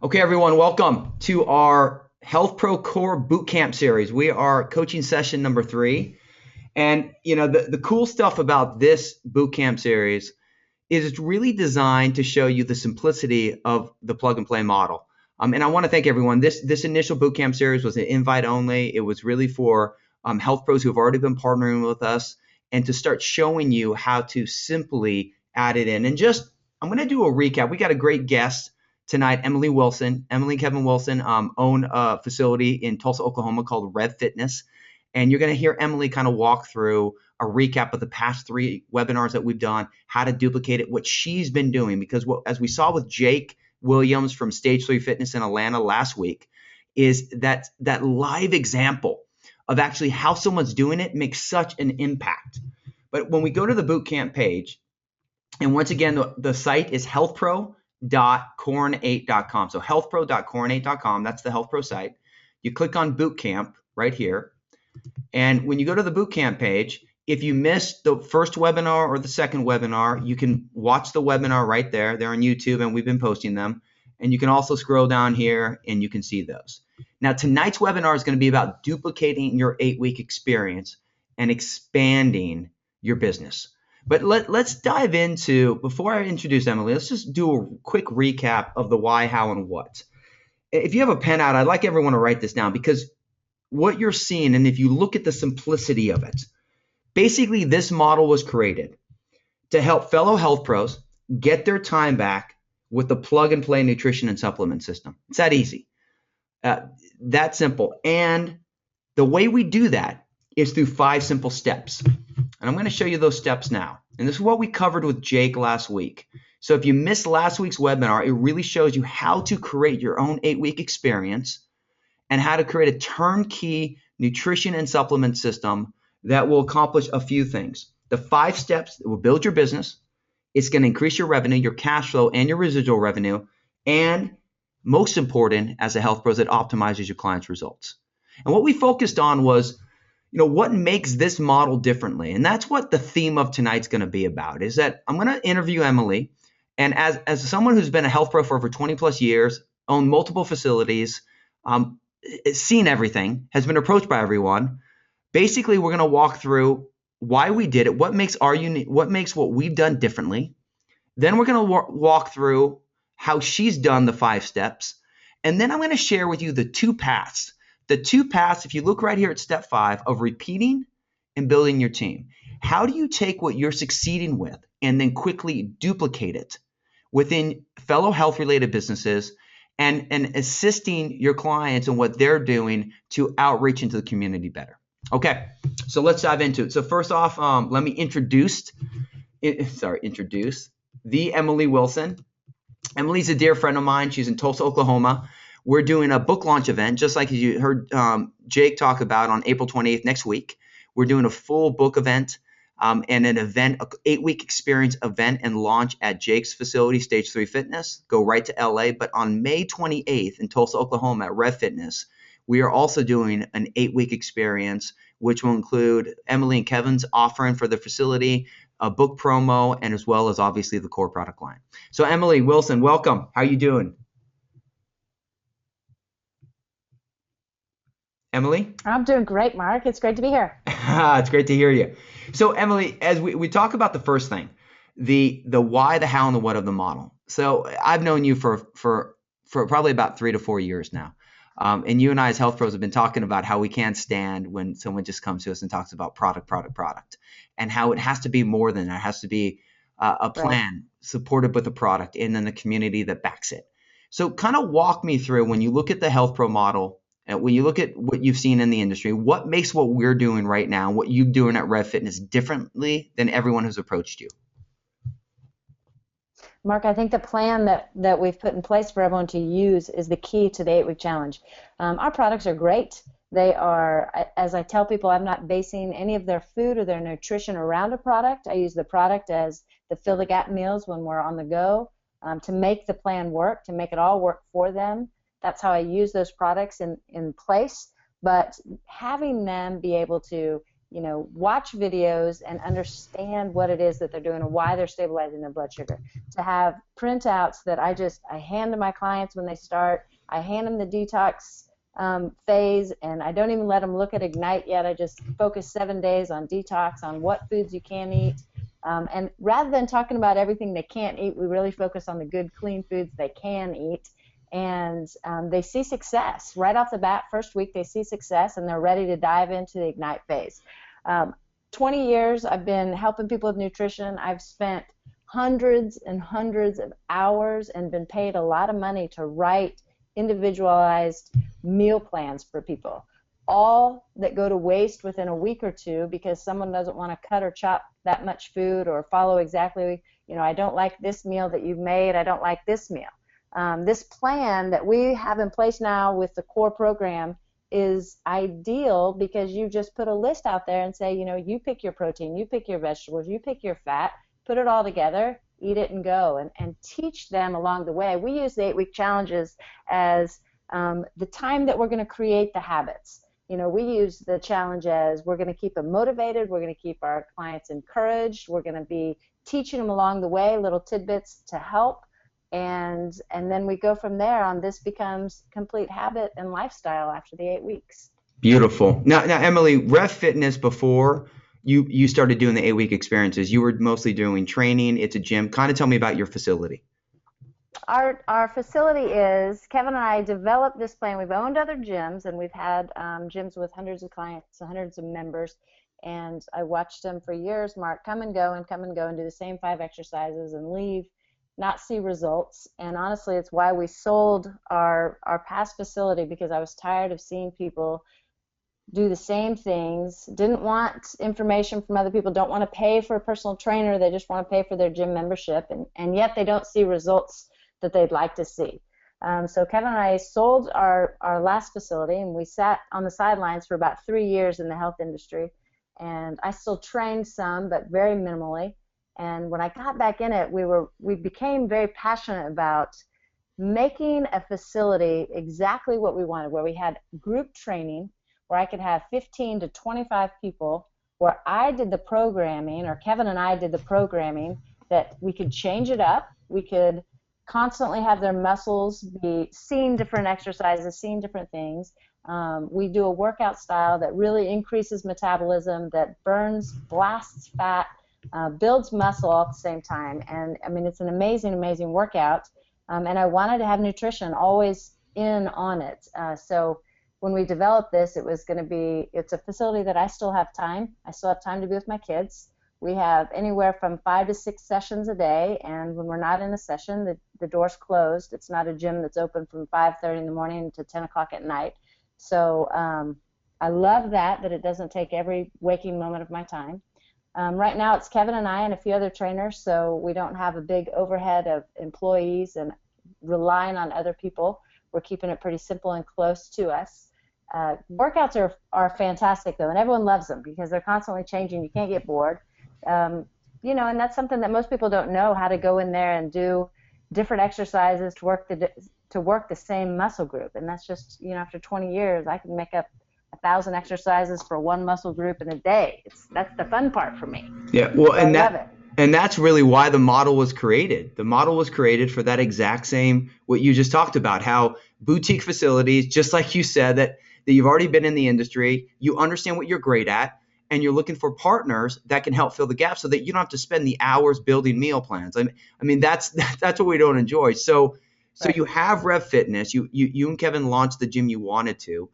Okay, everyone, welcome to our Health Pro Core Bootcamp series. We are coaching session number 3. And, the cool stuff about this bootcamp series is it's really designed to show you the simplicity of the plug and play model. And I want to thank everyone. This initial bootcamp series was an invite only. It was really for health pros who have already been partnering with us and to start showing you how to simply add it in. And I'm going to do a recap. We got a great guest tonight, Emily Wilson. Emily and Kevin Wilson own a facility in Tulsa, Oklahoma called Rev Fitness. And you're going to hear Emily kind of walk through a recap of the past 3 webinars that we've done, how to duplicate it, what she's been doing. Because as we saw with Jake Williams from Stage 3 Fitness in Atlanta last week, is that live example of actually how someone's doing it makes such an impact. But when we go to the bootcamp page, and once again, the site is healthpro.core8.com. So healthpro.core8.com, that's the Health Pro site. You click on bootcamp right here. And when you go to the bootcamp page, if you missed the first webinar or the second webinar, you can watch the webinar right there. They're on YouTube, and we've been posting them. And you can also scroll down here, and you can see those. Now, tonight's webinar is going to be about duplicating your 8-week experience and expanding your business. But let's dive into, before I introduce Emily, let's just do a quick recap of the why, how, and what. If you have a pen out, I'd like everyone to write this down, because what you're seeing, and if you look at the simplicity of it, basically this model was created to help fellow health pros get their time back with the plug and play nutrition and supplement system. It's that easy, that simple. And the way we do that is through 5 simple steps. And I'm going to show you those steps now. And this is what we covered with Jake last week. So if you missed last week's webinar, it really shows you how to create your own 8-week experience and how to create a turnkey nutrition and supplement system that will accomplish a few things. The 5 steps that will build your business. It's going to increase your revenue, your cash flow, and your residual revenue. And most important, as a health pro, it optimizes your clients' results. And what we focused on was, what makes this model differently? And that's what the theme of tonight's going to be about, is that I'm going to interview Emily. And as someone who's been a health pro for over 20 plus years, owned multiple facilities, seen everything, has been approached by everyone, basically we're going to walk through why we did it, what makes what we've done differently. Then we're going to walk through how she's done the 5 steps. And then I'm going to share with you the 2 paths. The 2 paths, if you look right here at step 5 of repeating and building your team. How do you take what you're succeeding with and then quickly duplicate it within fellow health-related businesses and assisting your clients in what they're doing to outreach into the community better? Okay, so let's dive into it. So first off, let me introduce the Emily Wilson. Emily's a dear friend of mine. She's in Tulsa, Oklahoma. We're doing a book launch event, just like you heard Jake talk about, on April 28th next week. We're doing a full book event and an 8-week experience event and launch at Jake's facility, Stage 3 Fitness. Go right to LA. But on May 28th in Tulsa, Oklahoma at Rev Fitness, we are also doing an 8-week experience, which will include Emily and Kevin's offering for the facility, a book promo, and as well as obviously the core product line. So Emily Wilson, welcome. How are you doing? Emily? I'm doing great, Mark. It's great to be here. It's great to hear you. So Emily, as we talk about the first thing, the why, the how, and the what of the model. So I've known you for probably about 3 to 4 years now. And you and I as health pros have been talking about how we can't stand when someone just comes to us and talks about product, and how it has to be more than that. It has to be a plan supported with a product and then the community that backs it. So kind of walk me through, when you look at the health pro model, and when you look at what you've seen in the industry, what makes what we're doing right now, what you're doing at Rev Fitness, differently than everyone who's approached you? Mark, I think the plan that we've put in place for everyone to use is the key to the 8-week challenge. Our products are great. They are, as I tell people, I'm not basing any of their food or their nutrition around a product. I use the product as the fill the gap meals when we're on the go, to make the plan work, to make it all work for them. That's how I use those products in place. But having them be able to watch videos and understand what it is that they're doing and why they're stabilizing their blood sugar. To have printouts that I hand to my clients when they start. I hand them the detox phase, and I don't even let them look at Ignite yet. I just focus 7 days on detox, on what foods you can eat. And rather than talking about everything they can't eat, we really focus on the good, clean foods they can eat. And they see success right off the bat. First week, they see success, and they're ready to dive into the Ignite phase. 20 years I've been helping people with nutrition. I've spent hundreds and hundreds of hours and been paid a lot of money to write individualized meal plans for people, all that go to waste within a week or two because someone doesn't want to cut or chop that much food or follow exactly, I don't like this meal that you've made, I don't like this meal. This plan that we have in place now with the core program is ideal because you just put a list out there and say, you pick your protein, you pick your vegetables, you pick your fat, put it all together, eat it and go, and teach them along the way. We use the 8-week challenges as the time that we're going to create the habits. We use the challenge as we're going to keep them motivated, we're going to keep our clients encouraged, we're going to be teaching them along the way little tidbits to help. And then we go from there on. This becomes complete habit and lifestyle after the 8 weeks. Beautiful. Now, Emily, Rev Fitness, before you started doing the 8-week experiences, you were mostly doing training. It's a gym. Kind of tell me about your facility. Our facility is, Kevin and I developed this plan. We've owned other gyms, and we've had gyms with hundreds of clients, hundreds of members. And I watched them for years, Mark, come and go and do the same 5 exercises and leave, not see results. And honestly, it's why we sold our past facility, because I was tired of seeing people do the same things, didn't want information from other people, don't want to pay for a personal trainer, they just want to pay for their gym membership, and yet they don't see results that they'd like to see. So Kevin and I sold our last facility, and we sat on the sidelines for about 3 years in the health industry, and I still trained some, but very minimally. And when I got back in it, we became very passionate about making a facility exactly what we wanted, where we had group training, where I could have 15 to 25 people, where I did the programming, or Kevin and I did the programming, that we could change it up. We could constantly have their muscles be seeing different exercises, seeing different things. We do a workout style that really increases metabolism, that burns, blasts fat, builds muscle all at the same time. And I mean, it's an amazing, amazing workout. And I wanted to have nutrition always in on it. So when we developed this, it's a facility that I still have time. I still have time to be with my kids. We have anywhere from 5 to 6 sessions a day, and when we're not in a session, the door's closed. It's not a gym that's open from 5:30 in the morning to 10 o'clock at night. So I love that it doesn't take every waking moment of my time. Right now it's Kevin and I and a few other trainers, so we don't have a big overhead of employees and relying on other people. We're keeping it pretty simple and close to us. Workouts are fantastic, though, and everyone loves them because they're constantly changing. You can't get bored. And that's something that most people don't know, how to go in there and do different exercises to work the same muscle group. And that's just, after 20 years, I can make up 1,000 exercises for one muscle group in a day. That's the fun part for me. Yeah, well, so I love it. And that's really why the model was created. The model was created for that exact same, what you just talked about, how boutique facilities, just like you said, that you've already been in the industry, you understand what you're great at, and you're looking for partners that can help fill the gap so that you don't have to spend the hours building meal plans. I mean that's what we don't enjoy. So right. You have Rev Fitness. You and Kevin launched the gym you wanted to,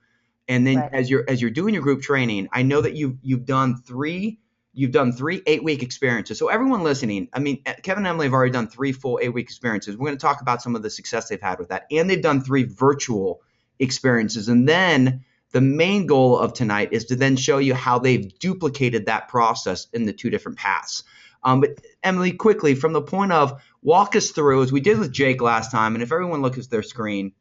and then right. as you're doing your group training, I know that you've done three 8-week experiences. So everyone listening, I mean, Kevin and Emily have already done 3 full 8-week experiences. We're going to talk about some of the success they've had with that, and they've done 3 virtual experiences, and then the main goal of tonight is to then show you how they've duplicated that process in the 2 different paths. But Emily, quickly, from the point of walk us through, as we did with Jake last time, and if everyone looks at their screen,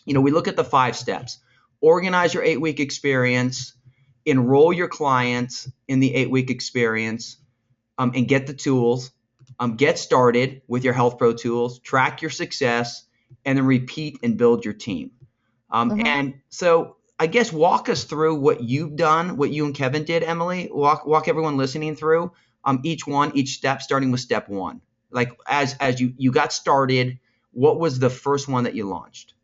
we look at the 5 steps. Organize your 8-week experience, enroll your clients in the 8-week experience, and get the tools, get started with your Health Pro tools, track your success, and then repeat and build your team. And so I guess walk us through what you've done, what you and Kevin did, Emily. Walk everyone listening through each step, starting with step one. Like as you got started, what was the first one that you launched?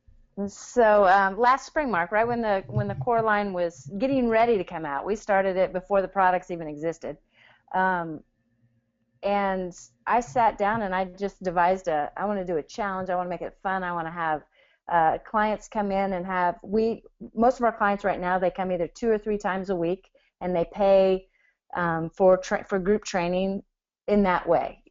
So last spring, Mark, right when the core line was getting ready to come out, we started it before the products even existed. Um, and I sat down and I just devised I want to do a challenge. I want to make it fun. I want to have clients come in and most of our clients right now, they come either 2 or 3 times a week and they pay for group training in that way.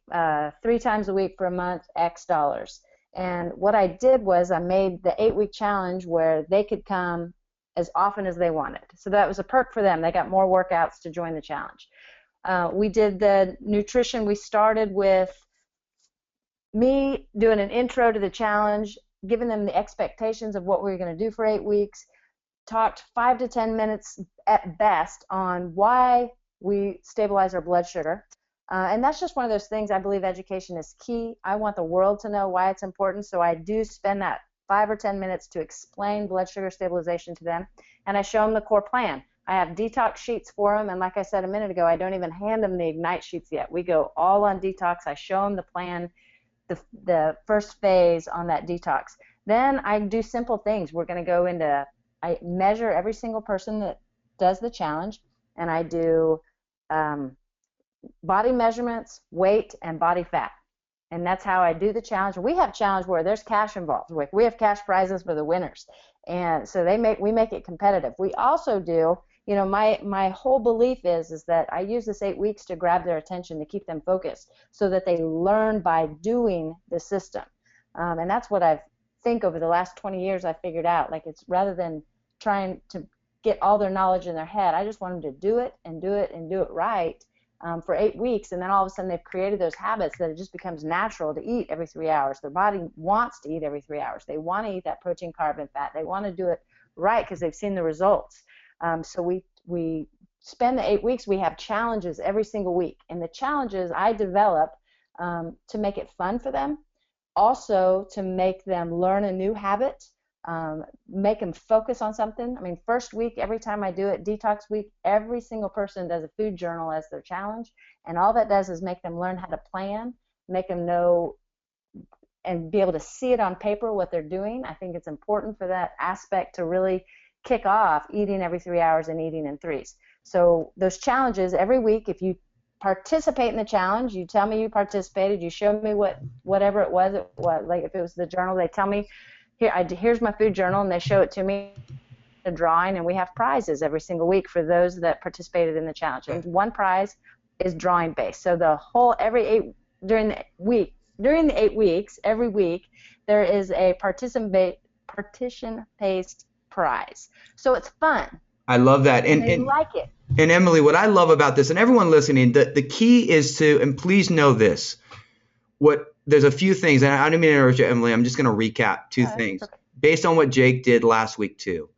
3 times a week for a month, X dollars. And what I did was I made the 8-week challenge where they could come as often as they wanted. So that was a perk for them. They got more workouts to join the challenge. We did the nutrition. We started with me doing an intro to the challenge, giving them the expectations of what we were going to do for 8 weeks, talked 5 to 10 minutes at best on why we stabilize our blood sugar. And that's just one of those things. I believe education is key. I want the world to know why it's important, so I do spend that 5 or 10 minutes to explain blood sugar stabilization to them, and I show them the core plan. I have detox sheets for them, and like I said a minute ago, I don't even hand them the Ignite sheets yet. We go all on detox. I show them the plan, the first phase on that detox. Then I do simple things. We're going to go into, I measure every single person that does the challenge, and I do body measurements, weight, and body fat. And that's how I do the challenge. We have challenge where there's cash involved. We have cash prizes for the winners. And so we make it competitive. We also do, my whole belief is that I use this 8 weeks to grab their attention, to keep them focused so that they learn by doing the system. And that's what I think over the last 20 years I figured out. Like, it's rather than trying to get all their knowledge in their head, I just want them to do it and do it and do it right. For 8 weeks, and then all of a sudden they've created those habits that it just becomes natural to eat every 3 hours. Their body wants to eat every 3 hours. They want to eat that protein, carb, and fat. They want to do it right because they've seen the results. So we spend the 8 weeks. We have challenges every single week, and the challenges I develop to make it fun for them, also to make them learn a new habit. Make them focus on something. I mean, first week, every time I do it, detox week, every single person does a food journal as their challenge, and all that does is make them learn how to plan, make them know and be able to see it on paper what they're doing. I think it's important for that aspect to really kick off eating every 3 hours and eating in threes. So those challenges every week, if you participate in the challenge, you tell me you participated, you show me whatever it was, like if it was the journal, they tell me, here's my food journal, and they show it to me, a drawing, and we have prizes every single week for those that participated in the challenge. And one prize is drawing based. So during the 8 weeks, every week, there is a partition-based prize. So it's fun. I love that. And they like it. And Emily, what I love about this, and everyone listening, the key is to, and please know this, there's a few things, and I didn't mean to interrupt you, Emily. I'm just going to recap two things based on what Jake did last week too.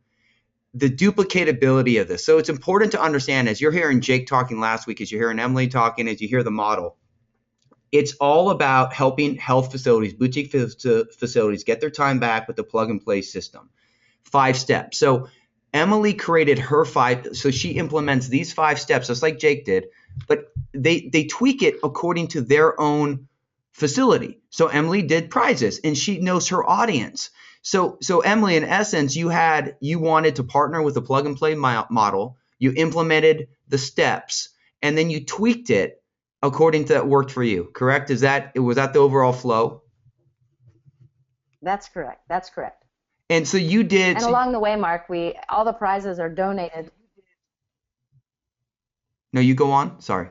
The duplicatability of this. So it's important to understand, as you're hearing Jake talking last week, as you're hearing Emily talking, as you hear the model, it's all about helping health facilities, boutique facilities, get their time back with the plug-and-play system. 5 steps. So Emily created her 5, so she implements these 5 steps just like Jake did, but they tweak it according to their own facility. So Emily did prizes, and she knows her audience. So Emily, in essence, you wanted to partner with a plug and play model. You implemented the steps, and then you tweaked it according to that worked for you. Correct? Was that the overall flow? That's correct. That's correct. And so you did. And along the way, Mark, all the prizes are donated. No, you go on. Sorry.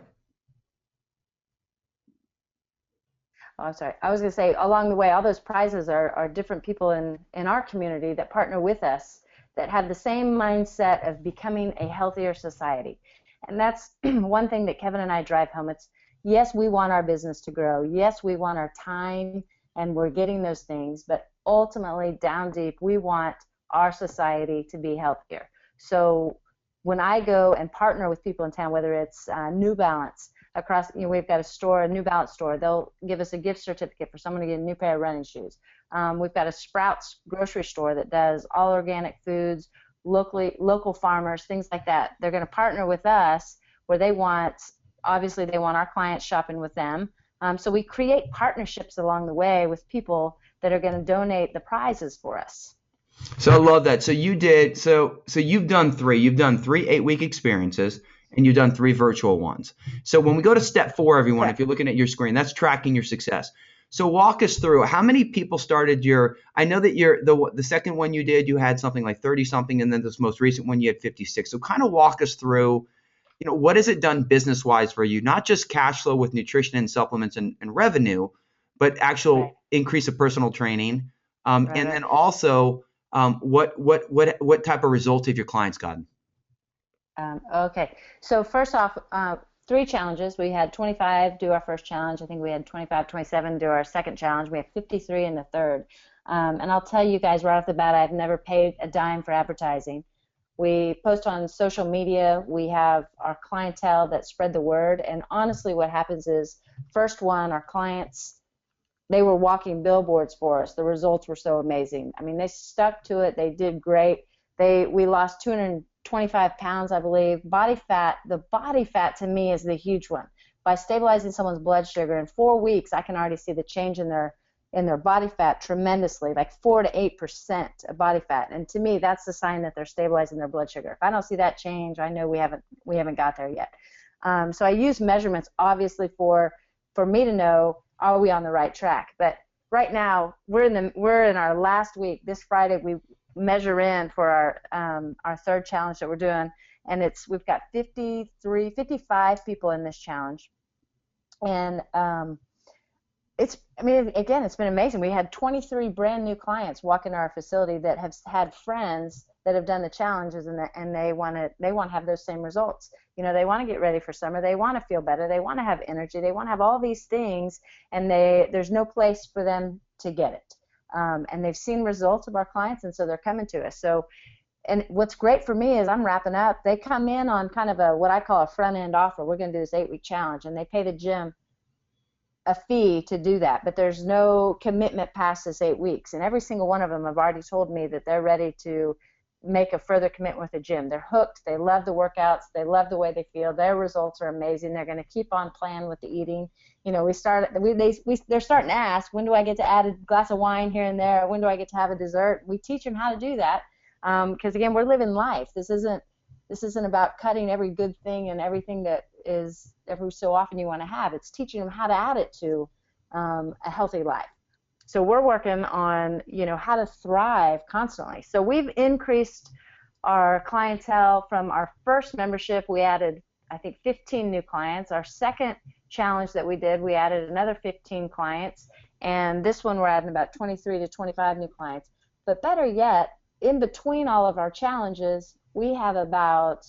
Oh, I'm sorry. I was going to say, along the way, all those prizes are different people in our community that partner with us that have the same mindset of becoming a healthier society. And that's one thing that Kevin and I drive home. It's, yes, we want our business to grow. Yes, we want our time, and we're getting those things. But ultimately, down deep, we want our society to be healthier. So when I go and partner with people in town, whether it's New Balance, we've got a New Balance store. They'll give us a gift certificate for someone to get a new pair of running shoes. We've got a Sprouts grocery store that does all organic foods. local farmers, things like that. They're going to partner with us where obviously they want our clients shopping with them. So we create partnerships along the way with people that are going to donate the prizes for us. So I love that. So you've done three. You've done three 8-week experiences, and you've done three virtual ones. So when we go to step 4, everyone, Correct. if you're looking at your screen, that's tracking your success. So walk us through how many people started I know that the second one you did, you had something like 30 something, and then this most recent one you had 56. So kind of walk us through, what has it done business wise for you? Not just cash flow with nutrition and supplements and revenue, but actual Right. increase of personal training. Right, And right. then also, what type of results have your clients gotten? Okay. So first off, 3 challenges. We had 25 do our first challenge. I think we had 25, 27 do our second challenge. We have 53 in the third. And I'll tell you guys right off the bat, I've never paid a dime for advertising. We post on social media. We have our clientele that spread the word. And honestly, what happens is, first one, our clients, they were walking billboards for us. The results were so amazing. I mean, they stuck to it. They did great. We lost 225 pounds, I believe. The body fat to me is the huge one. By stabilizing someone's blood sugar in 4 weeks, I can already see the change in their body fat tremendously, like 4 to 8% of body fat. And to me, that's the sign that they're stabilizing their blood sugar. If I don't see that change, I know we haven't got there yet. So I use measurements obviously for me to know, are we on the right track? But right now we're in our last week. This Friday we measure in for our third challenge that we're doing, and we've got 55 people in this challenge, and it's been amazing. We had 23 brand new clients walk in our facility that have had friends that have done the challenges, and they want to have those same results. They want to get ready for summer. They want to feel better. They want to have energy. They want to have all these things, and there's no place for them to get it. And they've seen results of our clients, and so they're coming to us. So, and what's great for me is I'm wrapping up. They come in on kind of what I call a front end offer. We're going to do this 8-week challenge, and they pay the gym a fee to do that, but there's no commitment past this 8 weeks. And every single one of them have already told me that they're ready to make a further commitment with the gym. They're hooked. They love the workouts. They love the way they feel. Their results are amazing. They're going to keep on playing with the eating. They're starting to ask, when do I get to add a glass of wine here and there? When do I get to have a dessert? We teach them how to do that, because again, we're living life. This isn't about cutting every good thing and everything that is every so often you want to have. It's teaching them how to add it to a healthy life. So we're working on, how to thrive constantly. So we've increased our clientele from our first membership. We added, I think, 15 new clients. Our second challenge that we did, we added another 15 clients. And this one, we're adding about 23 to 25 new clients. But better yet, in between all of our challenges, we have about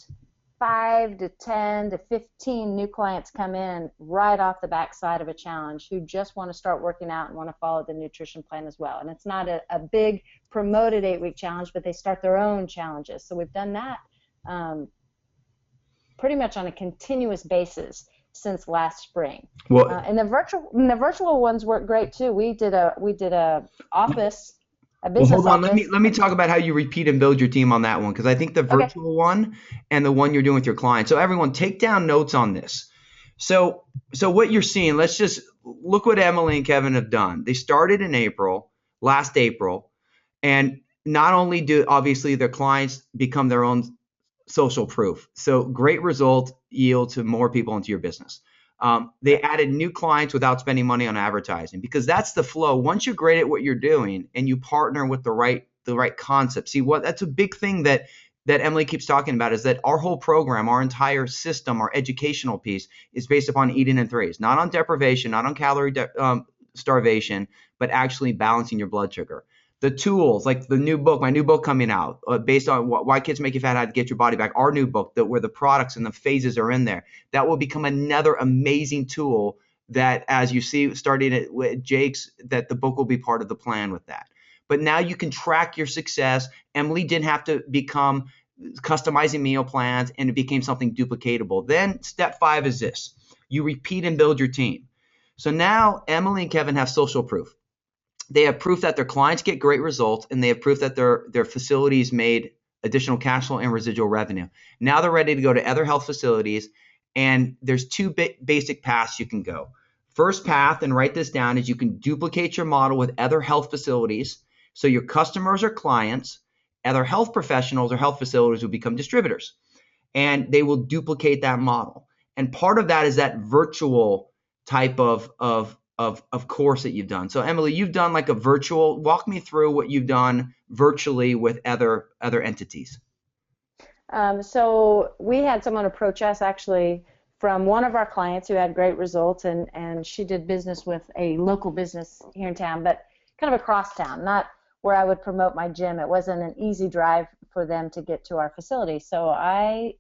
5 to 10 to 15 new clients come in right off the backside of a challenge who just want to start working out and want to follow the nutrition plan as well. And it's not a big promoted 8-week challenge, but they start their own challenges. So we've done that pretty much on a continuous basis since last spring. Well, and the virtual ones work great too. We did a office. Well, hold on. Let me talk about how you repeat and build your team on that one, because I think the virtual one and the one you're doing with your clients. So everyone, take down notes on this. So what you're seeing, let's just look what Emily and Kevin have done. They started in last April, and not only do obviously their clients become their own social proof. So great result yield to more people into your business. They added new clients without spending money on advertising, because that's the flow. Once you're great at what you're doing and you partner with the right concept. See, that's a big thing that Emily keeps talking about, is that our whole program, our entire system, our educational piece is based upon eating in threes, not on deprivation, not on calorie starvation, but actually balancing your blood sugar. The tools, like my new book coming out, based on why kids make you fat, how to get your body back. Our new book, where the products and the phases are in there, that will become another amazing tool that, as you see, starting it with Jake's, that the book will be part of the plan with that. But now you can track your success. Emily didn't have to become customizing meal plans, and it became something duplicatable. Then step 5 is this: you repeat and build your team. So now Emily and Kevin have social proof. They have proof that their clients get great results, and they have proof that their facilities made additional cash flow and residual revenue. Now they're ready to go to other health facilities, and there's two basic paths you can go. First path, and write this down, is you can duplicate your model with other health facilities. So your customers or clients, other health professionals or health facilities will become distributors, and they will duplicate that model. And part of that is that virtual type of course that you've done. So Emily, you've done like a virtual. Walk me through what you've done virtually with other entities. So we had someone approach us actually from one of our clients who had great results, and she did business with a local business here in town, but kind of across town, not where I would promote my gym. It wasn't an easy drive for them to get to our facility. So I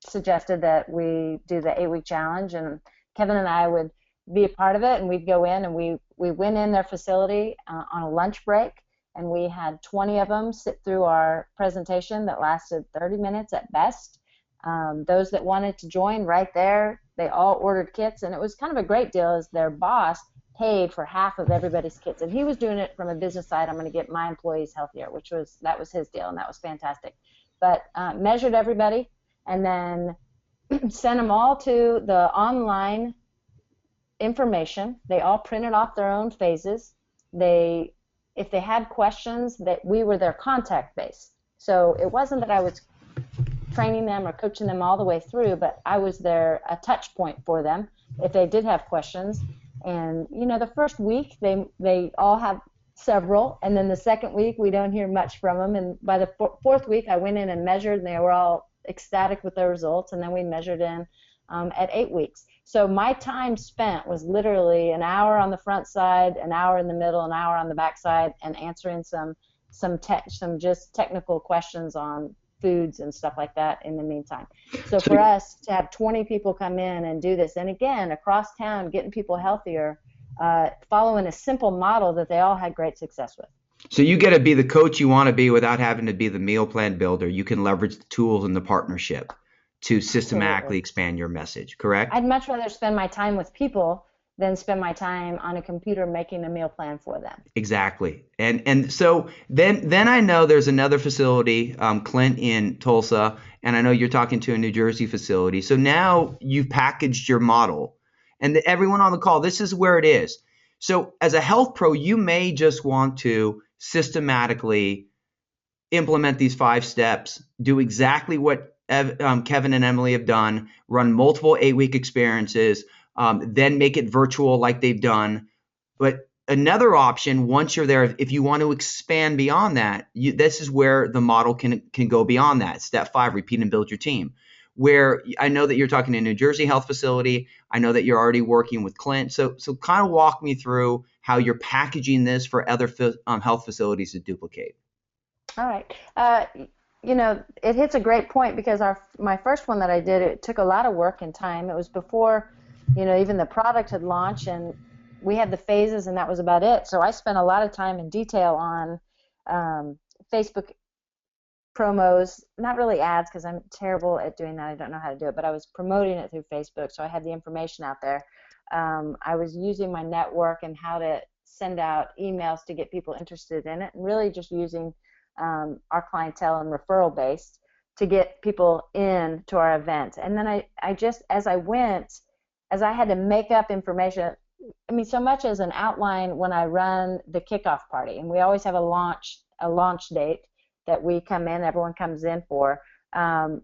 suggested that we do the 8-week challenge, and Kevin and I would be a part of it, and we'd go in and we went in their facility on a lunch break, and we had 20 of them sit through our presentation that lasted 30 minutes at best. Those that wanted to join right there, they all ordered kits, and it was kind of a great deal as their boss paid for half of everybody's kits, and he was doing it from a business side. I'm going to get my employees healthier, that was his deal, and that was fantastic. But measured everybody, and then sent them all to the online information. They all printed off their own phases. If they had questions, that we were their contact base. So it wasn't that I was training them or coaching them all the way through, but I was a touch point for them if they did have questions. And the first week they all have several, and then the second week we don't hear much from them. And by the fourth week, I went in and measured, and they were all ecstatic with their results. And then we measured in at 8 weeks. So my time spent was literally an hour on the front side, an hour in the middle, an hour on the back side, and answering some just technical questions on foods and stuff like that in the meantime. So for us to have 20 people come in and do this, and again, across town, getting people healthier, following a simple model that they all had great success with. So you get to be the coach you want to be without having to be the meal plan builder. You can leverage the tools and the partnership to systematically expand your message, correct? I'd much rather spend my time with people than spend my time on a computer making a meal plan for them. Exactly. And so then I know there's another facility, Clint in Tulsa, and I know you're talking to a New Jersey facility. So now you've packaged your model, and everyone on the call, this is where it is. So as a health pro, you may just want to systematically implement these 5 steps, do exactly what Kevin and Emily have done, run multiple 8-week experiences, then make it virtual like they've done. But another option, once you're there, if you want to expand beyond that, this is where the model can go beyond that. Step 5, repeat and build your team. Where I know that you're talking to a New Jersey health facility. I know that you're already working with Clint. So kind of walk me through how you're packaging this for other health facilities to duplicate. All right. It hits a great point, because my first one that I did, it took a lot of work and time. It was before, even the product had launched, and we had the phases, and that was about it. So I spent a lot of time in detail on Facebook promos, not really ads, because I'm terrible at doing that. I don't know how to do it, but I was promoting it through Facebook, so I had the information out there. I was using my network and how to send out emails to get people interested in it, and really just using our clientele and referral based to get people in to our event. And then I just, as I had to make up information, so much as an outline when I run the kickoff party, and we always have a launch date that we come in, everyone comes in for. I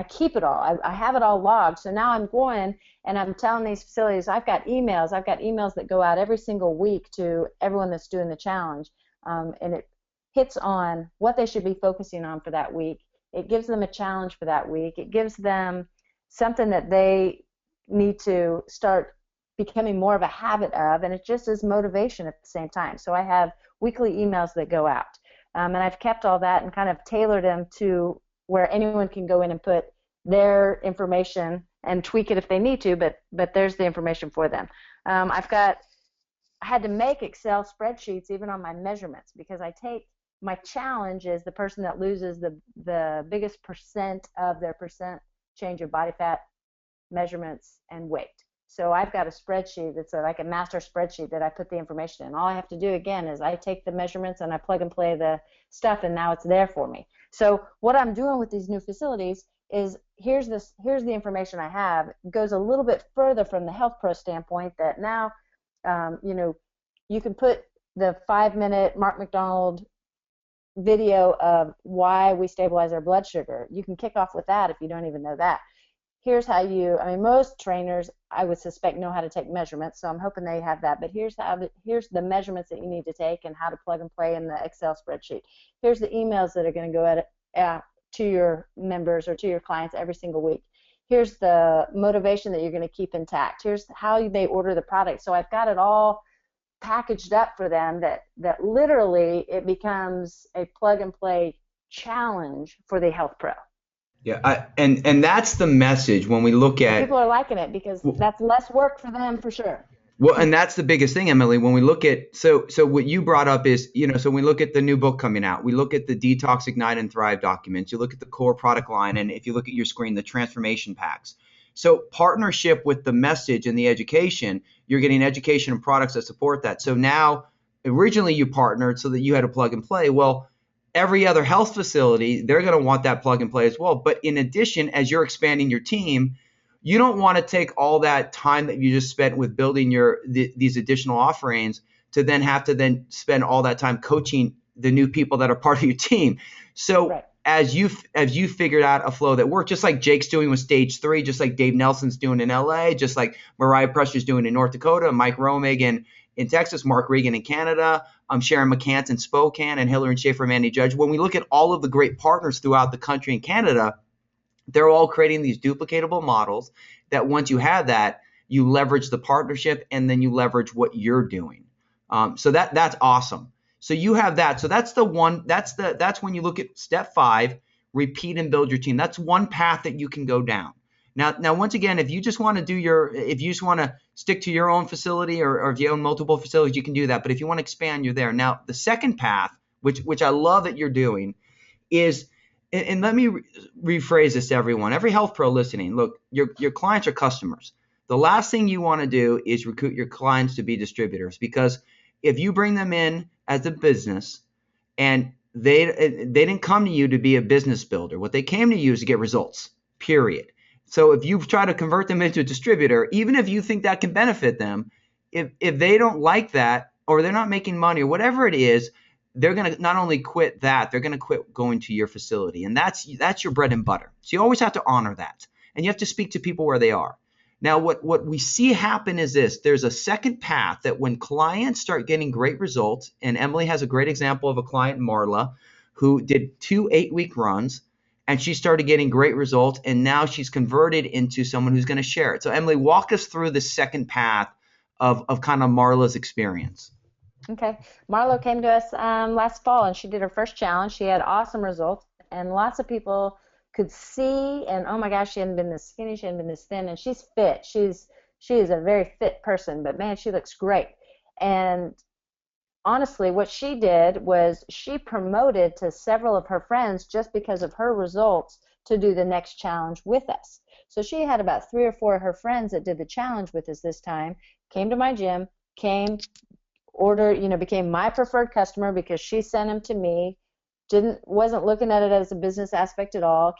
keep it all. I have it all logged. So now I'm going and I'm telling these facilities, I've got emails that go out every single week to everyone that's doing the challenge, and it hits on what they should be focusing on for that week. It gives them a challenge for that week. It gives them something that they need to start becoming more of a habit of, and it just is motivation at the same time. So I have weekly emails that go out, and I've kept all that and kind of tailored them to where anyone can go in and put their information and tweak it if they need to, but there's the information for them. I had to make Excel spreadsheets even on my measurements, because my challenge is the person that loses the biggest percent of their percent change of body fat, measurements, and weight. So I've got a spreadsheet that's like a master spreadsheet that I put the information in. All I have to do again is I take the measurements and I plug and play the stuff, and now it's there for me. So what I'm doing with these new facilities is here's the information I have. It goes a little bit further from the Health Pro standpoint that now, you can put the 5-minute Mark McDonald video of why we stabilize our blood sugar. You can kick off with that if you don't even know that. Here's how most trainers, I would suspect, know how to take measurements, so I'm hoping they have that. But here's the measurements that you need to take and how to plug and play in the Excel spreadsheet. Here's the emails that are going to go to your members or to your clients every single week. Here's the motivation that you're going to keep intact. Here's how they order the product. So I've got it all packaged up for them that literally it becomes a plug and play challenge for the Health Pro. Yeah, and that's the message when we look at. People are liking it because that's less work for them for sure. Well, and that's the biggest thing, Emily, when we look at, so what you brought up is, so when we look at the new book coming out, we look at the Detox, Ignite, and Thrive documents, you look at the core product line, and if you look at your screen, the transformation packs. So partnership with the message and the education, you're getting education and products that support that. So now, originally you partnered so that you had a plug and play. Well, every other health facility, they're going to want that plug and play as well. But in addition, as you're expanding your team, you don't want to take all that time that you just spent with building these additional offerings to then have to spend all that time coaching the new people that are part of your team. So right. as you figured out a flow that worked, just like Jake's doing with Stage 3, just like Dave Nelson's doing in LA, just like Mariah Presser's doing in North Dakota, Mike Romig in Texas, Mark Regan in Canada, Sharon McCants in Spokane, and Hillary and Schaefer, Mandy Judge. When we look at all of the great partners throughout the country and Canada, they're all creating these duplicatable models that once you have that, you leverage the partnership and then you leverage what you're doing. So that's awesome. So you have that. So that's the one. That's when you look at step 5, repeat and build your team. That's one path that you can go down. Now, once again, if you just want to stick to your own facility or if you own multiple facilities, you can do that. But if you want to expand, you're there. Now, the second path, which I love that you're doing, is, and let me rephrase this to everyone, every health pro listening. Look, your clients are customers. The last thing you want to do is recruit your clients to be distributors, because if you bring them in as a business and they didn't come to you to be a business builder, what they came to you is to get results, period. So if you try to convert them into a distributor, even if you think that can benefit them, if they don't like that or they're not making money or whatever it is, they're going to not only quit that, they're going to quit going to your facility. And that's your bread and butter. So you always have to honor that. And you have to speak to people where they are. Now, what we see happen is this. There's a second path that when clients start getting great results, and Emily has a great example of a client, Marla, who did 2 8-week runs, and she started getting great results, and now she's converted into someone who's going to share it. So Emily, walk us through the second path of kind of Marla's experience. Okay. Marlo came to us last fall, and she did her first challenge. She had awesome results, and lots of people could see, and oh my gosh, she hadn't been this skinny, she hadn't been this thin, and she's fit. She is a very fit person, but man, she looks great. And honestly, what she did was she promoted to several of her friends just because of her results to do the next challenge with us. So she had about 3 or 4 of her friends that did the challenge with us this time, came to my gym, became my preferred customer because she sent them to me, wasn't looking at it as a business aspect at all,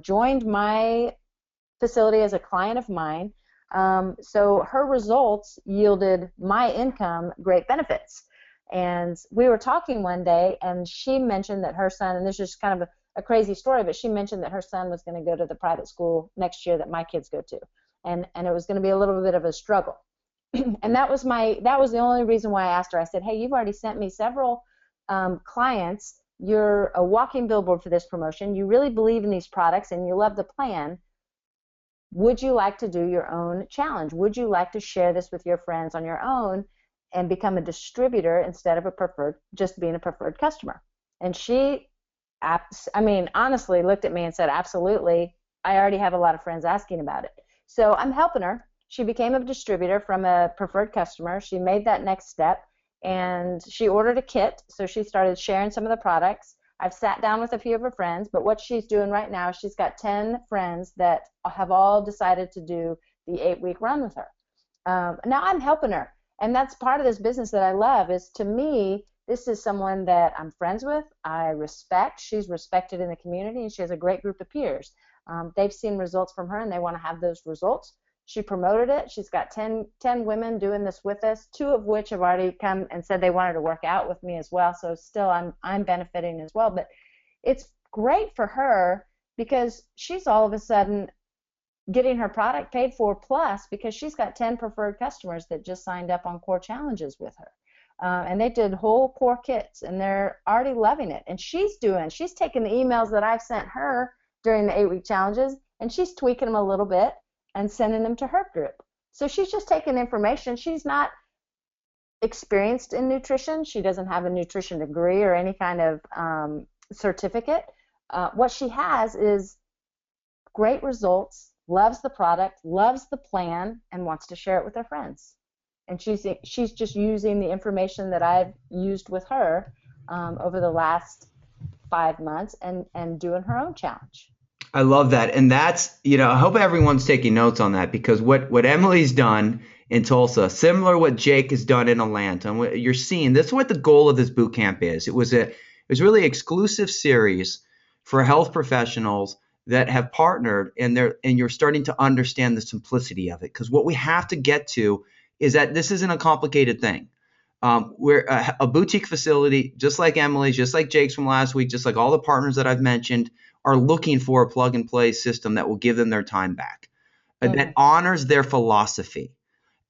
joined my facility as a client of mine. So her results yielded my income great benefits. And we were talking one day, and she mentioned that her son, and this is kind of a crazy story, but she mentioned that her son was going to go to the private school next year that my kids go to. And it was going to be a little bit of a struggle. And that was the only reason why I asked her. I said, hey, you've already sent me several clients. You're a walking billboard for this promotion. You really believe in these products and you love the plan. Would you like to do your own challenge? Would you like to share this with your friends on your own and become a distributor instead of just being a preferred customer? And she, honestly looked at me and said, absolutely. I already have a lot of friends asking about it. So I'm helping her. She became a distributor from a preferred customer. She made that next step, and she ordered a kit, so she started sharing some of the products. I've sat down with a few of her friends, but what she's doing right now, she's got 10 friends that have all decided to do the 8-week run with her. Now I'm helping her. And that's part of this business that I love is, to me, this is someone that I'm friends with, I respect. She's respected in the community, and she has a great group of peers. They've seen results from her, and they want to have those results. She promoted it. She's got 10 women doing this with us, 2 of which have already come and said they wanted to work out with me as well. So still I'm benefiting as well. But it's great for her because she's all of a sudden getting her product paid for, plus because she's got 10 preferred customers that just signed up on Core Challenges with her. And they did whole Core kits, and they're already loving it. And she's taking the emails that I've sent her during the 8-week challenges, and she's tweaking them a little bit and sending them to her group. So she's just taking information. She's not experienced in nutrition. She doesn't have a nutrition degree or any kind of certificate. What she has is great results, loves the product, loves the plan, and wants to share it with her friends. And she's just using the information that I've used with her over the last 5 months and doing her own challenge. I love that. And that's, I hope everyone's taking notes on that, because what Emily's done in Tulsa, similar to what Jake has done in Atlanta, and what you're seeing, that's what the goal of this boot camp is. It was really an exclusive series for health professionals that have partnered, and you're starting to understand the simplicity of it. Because what we have to get to is that this isn't a complicated thing. We're a boutique facility, just like Emily's, just like Jake's from last week, just like all the partners that I've mentioned, are looking for a plug-and-play system that will give them their time back, that honors their philosophy.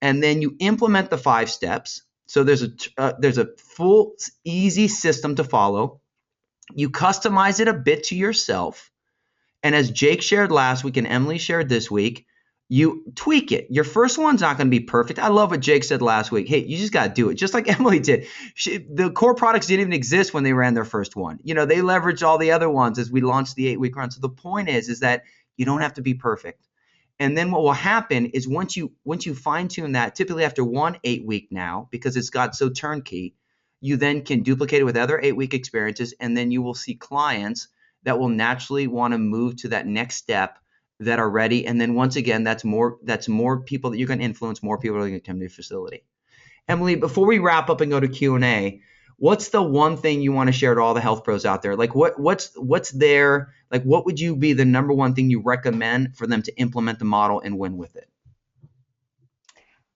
And then you implement the 5 steps. So there's a full, easy system to follow. You customize it a bit to yourself. And as Jake shared last week and Emily shared this week, you tweak it. Your first one's not going to be perfect. I love what Jake said last week. Hey, you just got to do it, just like Emily did. The core products didn't even exist when they ran their first one. They leveraged all the other ones as we launched the 8-week run. So the point is that you don't have to be perfect. And then what will happen is once you fine tune that, typically after 1 8-week now, because it's got so turnkey, you then can duplicate it with other 8-week experiences, and then you will see clients that will naturally want to move to that next step that are ready. And then once again, that's more people that you can influence, more people are going to come to your facility. Emily, before we wrap up and go to Q&A, what's the one thing you want to share to all the health pros out there? Like what's there? Like what would you be the number one thing you recommend for them to implement the model and win with it?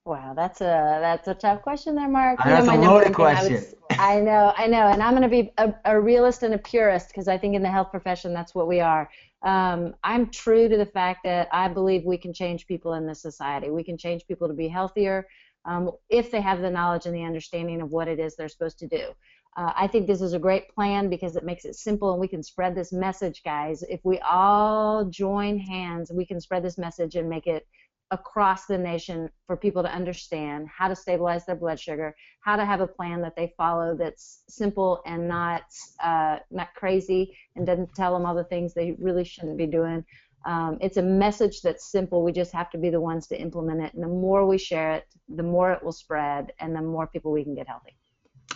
Wow, that's a tough question there, Mark. That's a loaded question. I know, and I'm going to be a realist and a purist, because I think in the health profession that's what we are. I'm true to the fact that I believe we can change people in this society. We can change people to be healthier if they have the knowledge and the understanding of what it is they're supposed to do. I think this is a great plan because it makes it simple, and we can spread this message, guys. If we all join hands, we can spread this message and make it across the nation for people to understand how to stabilize their blood sugar, how to have a plan that they follow that's simple and not crazy and doesn't tell them all the things they really shouldn't be doing. It's a message that's simple. We just have to be the ones to implement it. And the more we share it, the more it will spread, and the more people we can get healthy.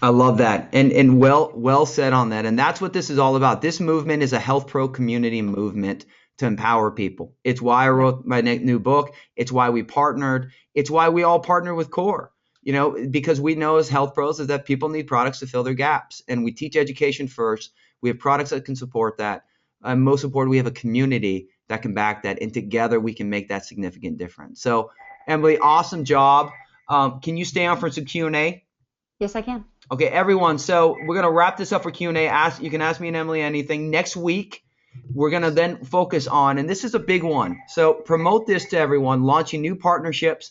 I love that, and well said on that. And that's what this is all about. This movement is a health pro community movement to empower people. It's why I wrote my new book. It's why we partnered. It's why we all partner with Core. Because we know as health pros is that people need products to fill their gaps, and we teach education first. We have products that can support that. Most important, we have a community that can back that, and together we can make that significant difference. So, Emily, awesome job. Can you stay on for some Q&A? Yes, I can. Okay, everyone. So we're going to wrap this up for Q&A. You can ask me and Emily anything. Next week, we're going to then focus on, and this is a big one, so promote this to everyone, launching new partnerships,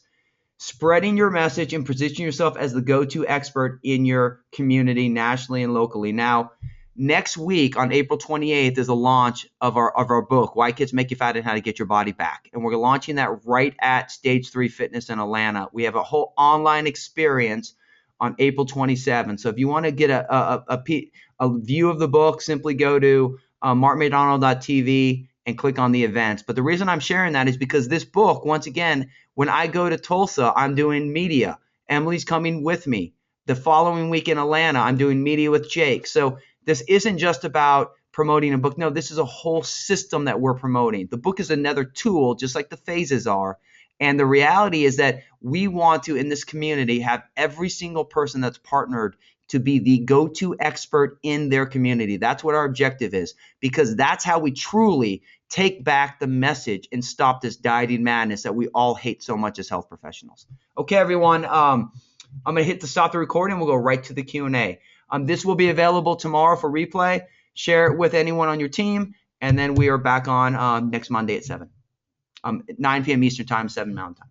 spreading your message, and position yourself as the go-to expert in your community nationally and locally. Now, next week on April 28th is the launch of our book, Why Kids Make You Fat and How to Get Your Body Back. And we're launching that right at Stage 3 Fitness in Atlanta. We have a whole online experience on April 27th. So if you want to get a view of the book, simply go to markmcdonald.tv and click on the events. But the reason I'm sharing that is because this book, once again, when I go to Tulsa, I'm doing media. Emily's coming with me. The following week in Atlanta, I'm doing media with Jake. So this isn't just about promoting a book. No, this is a whole system that we're promoting. The book is another tool, just like the phases are. And the reality is that we want to, in this community, have every single person that's partnered to be the go-to expert in their community. That's what our objective is, because that's how we truly take back the message and stop this dieting madness that we all hate so much as health professionals. Okay, everyone, I'm going to stop the recording. We'll go right to the Q&A. This will be available tomorrow for replay. Share it with anyone on your team, and then we are back on next Monday at 7, 9 p.m. Eastern Time, 7 Mountain Time.